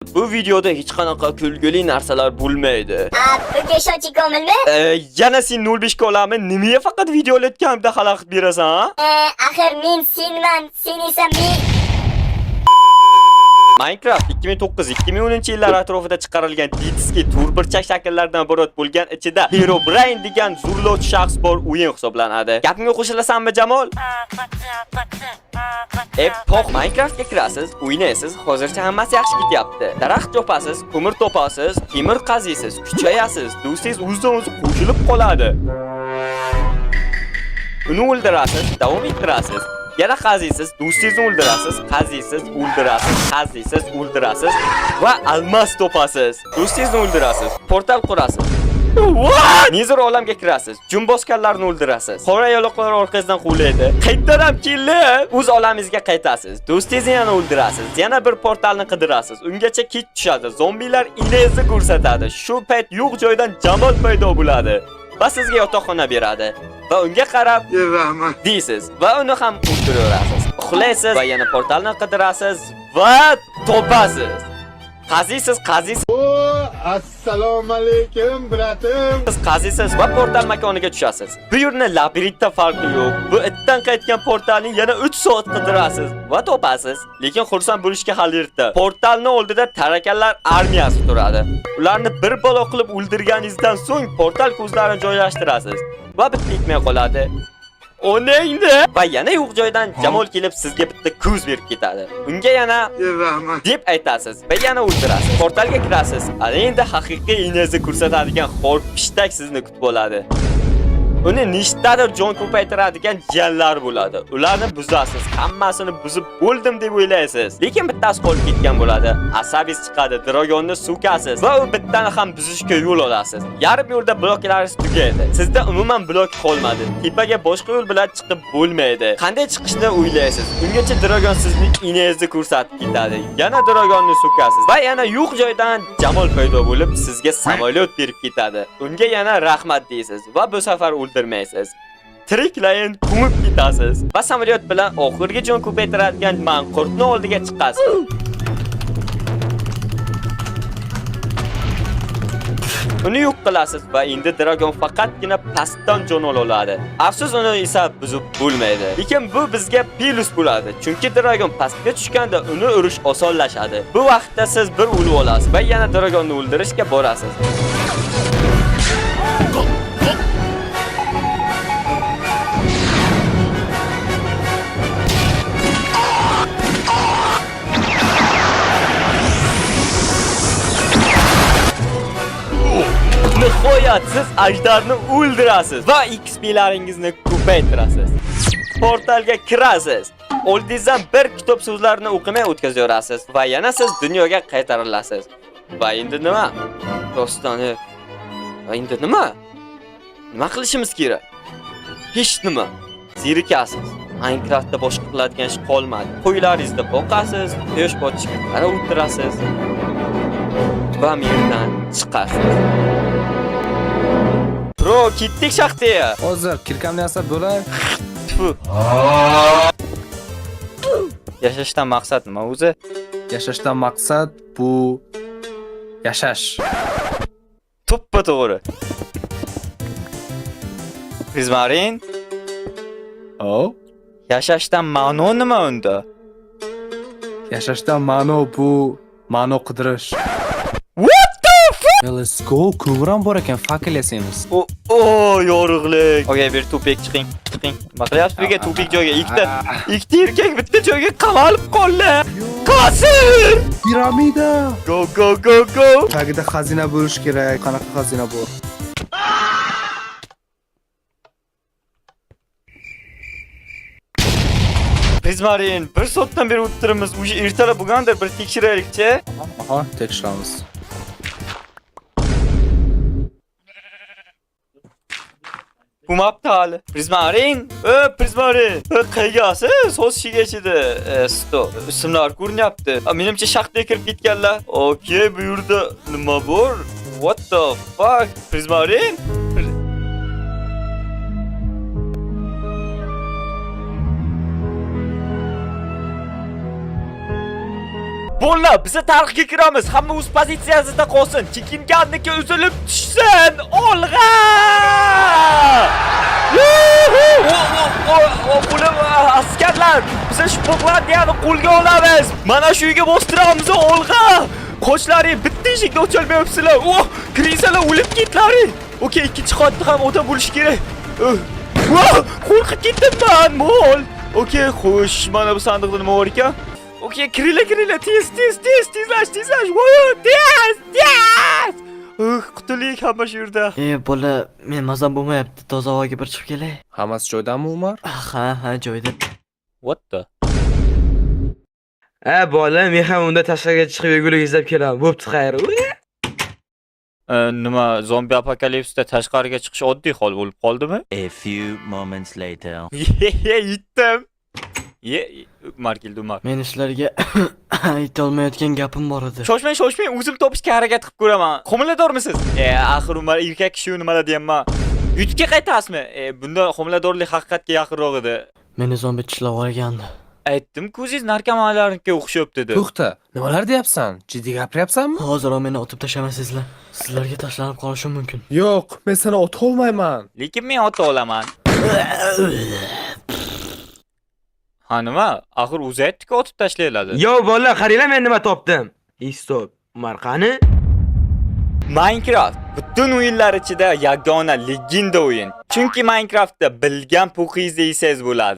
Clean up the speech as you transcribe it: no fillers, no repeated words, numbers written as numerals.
Bu videoda hech qanaqa kulgili narsalar bo'lmaydi. Pulga ishonchi komilmi? Yana sen 05 ga olaman. Nimaga faqat video olayotganimda xalaqit berasan, ha? Axir men senman, sen esa men. Minecraft 2009-2010 yillar atrofida chiqarilgan diski turburchak shakllardan iborat bo'lgan ichida Herobrine degan zo'rlovchi shaxs bor o'yin hisoblanadi. Gapimga qo'shilasanmi, Jamol? Poq Minecraftga kirasiz, o'ynaysiz, hozircha hammasi yaxshi ketyapti. Daraxt chopasiz, ko'mir topasiz, temir qaziysiz, kuchayasiz, do'stingiz o'zidan-o'zi qo'shilib qoladi. Uni o'ldirasiz, davom ettirasiz. Yana qaziysiz, do'stingizni o'ldirasiz, qaziysiz, o'ldirasiz, qaziysiz, o'ldirasiz va almas topasiz. Do'stingizni o'ldirasiz, portal qurasiz. Nezir olamga kirasiz, jum bosganlarni o'ldirasiz. Qora yo'loqlar orqasidan quvlaydi. Qaytdan ham kelib, o'z olamingizga qaytasiz. Do'stingizni yana o'ldirasiz. Yana bir portalni qidirasiz. Ungacha kit tushadi. Zombilar inezni ko'rsatadi. Shu payt yo'q joydan Jamol paydo bo'ladi va sizga yotoqxona beradi. Va unga qarab rahmat deysiz va uni ham o'ldiraverasiz. Uxlaysiz va yana portalni qidirasiz va topasiz. Qaziysiz. Assalomu alaykum bratim. Siz qaziysiz va portal makoniga tushasiz. Bu yerni labirintda farqi yo'q. Bu itdan qaytgan portalni yana 3 soat qidirasiz va topasiz. Lekin xursand bo'lishga hali erta. Portalning oldida tarakanlar armiyasi turadi. Ularni bir balo qilib o'ldirganingizdan so'ng portal ko'zlarini joylashtirasiz va bitta etmay qoladi. O neydi? Va yana yo'q joydan Jamol kelib sizga bitta ko'z berib ketadi. Unga yana rahmat deb aytasiz va yana o'ldirasiz. Portalga kirasiz. Ana endi haqiqiy ingizni ko'rsatadigan xor pishtak sizni kutib oladi. Uni nishtadir jon ko'paytiradigan jiyanlar bo'ladi. Ularni buzasiz, hammasini buzib bo'ldim deb o'ylaysiz. Lekin bittasi qolib ketgan bo'ladi. Asabingiz chiqadi, dragonni so'kasiz va u bittani ham buzishga yo'l olasiz. Yarim yo'lda bloklaringiz tugaydi. Sizda umuman blok qolmadi. Tepaga boshqa yo'l bilan chiqib bo'lmaydi. Qanday chiqishni o'ylaysiz? Ungacha dragon sizni ingizni ko'rsatib ketadi. Yana dragonni so'kasiz va yana yo'q joydan Jamol paydo bo'lib sizga samolyot berib ketadi. Unga yana rahmat deysiz va bu safar o'ldirmaysiz. Tiriklayin ko'mib ketasiz va samolyot bilan oxirgi jon ko'paytiradigan manqurtni oldiga chiqasiz. Uni yo'q qilasiz va endi dragon faqatgina pastdan jon oladi. Afsus, uni esa buzib bo'lmaydi. Lekin bu bizga plus bo'ladi, chunki dragon pastga tushganda uni urish osonlashadi. Bu vaqtda siz bir o'lib olasiz va yana dragonni o'ldirishga borasiz. Nihoyat siz ajdarni o'ldirasiz va XP-laringizni ko'paytirasiz. Portalga kirasiz. Oldingizdan bir kitob so'zlarini o'qimay o'tkazaverasiz va yana siz dunyoga qaytarilasiz. Va endi nima? Dostoni. Va endi nima? Nima qilishimiz kerak? Hech nima. Zerikasiz. Minecraftda boshqa qiladigan ish qolmadi. Qo'ylaringizni boqasiz, quyosh botishga qarab o'tirasiz va yerdan chiqasiz. Bro, ketdik shaxtaya. Hozir kirkamni yasab bo'lay. Yashashdan maqsad nima o'zi? Yashashdan maqsad bu yashash. To'ppa to'g'ri. Prismarin? Yashashdan ma'no nima unda? Yashashdan ma'no bu ma'no qidirish. What the fuck? Let's go. Ko'ram bor ekan, fakil yasaymiz. Yorug'lik. Okay, bir tupik chiqing. Maqlayapsiz birga tupik joyga ikkita erkak bitta joyga qamalib qoldi. Qasir! Piramida. Go. Tagida xazina bo'lish kerak. Qanaqa xazina bor? Prismarin, bir soatdan beri o'tiramiz. O'sha ertalab bo'lgandir, bir tekshiraylik-chi. Aha, tekshiramiz. Bo'lmabdi hali. Prismarin, Prismarin. Qaygasiz, so'z shigachidi. Stop. Ismlar ko'rinyapti. Menimcha shaxtga kirib ketganlar. Okay, bu yerda nima bor? What the fuck? Prismarin? Bo'ldi, biz tarixga kiramiz. Hamma o'z pozitsiyasida qolsin. Chekinganniki uzilib tushsin. Olg'a! Bular askarlar, biz Shotlandiyani qo'lga olamiz. Mana shu uyga bostiramiz, olg'a! Qoshlaring bitta eshikda o'chalmayapsizlar. Kirisalar o'lib ketlaring. Okey, ikkinchi qavatda ham o'ta bo'lish kerak. Qo'rqib ketdim mol. Okey, xo'sh, mana bu sandiqda nima bor ekan? Okey, kiringlar, tezlash. Tez! Qutulik hamma shu yerda. Bola, men mazam bo'lmayapti. Toza havoga bir chiqib kelay. Hammasi joydami, Umar? Ha, joyda. What the? Bola, men ham unda tashqariga chiqib yurgulik izlab kelaman. Bo'pti, xayr. Nima, zombi apokalipsda tashqariga chiqish oddiy hol bo'lib qoldimi? A few moments later. Yetdim. Umar keldi, Umar. Men sizlarga aytolmayotgan gapim bor edi. Shoshmang, o'zim topishga harakat qilib ko'raman. Homiladormisiz? Axir Umar erkak kishi nimalar deyapman. Yutga qaytasizmi? Bunda homiladorlik haqiqatga yaqinroq edi. Meni zombi tishlab olgandi. Aytdim-ku, o'zingiz narkomanlarnikiga o'xshab dedi. To'xta, nimalar deyapsan? Jiddiy gapiryapsanmi? Hozir meni otib tashlamasizlar. Sizlarga tashlanib qolishim mumkin. Yo'q, men seni ota olmayman. Lekin men ota olaman. Ha nima? Axir o'zi aytdi-ku otib tashlayiladi. Yo, bola, qaranglar men nima topdim. Stop. Umar qani? Minecraft butun o'yinlar ichida yagona legenda o'yin. Chunki Minecraftda bilgan puqingizni yesangiz bo'ladi.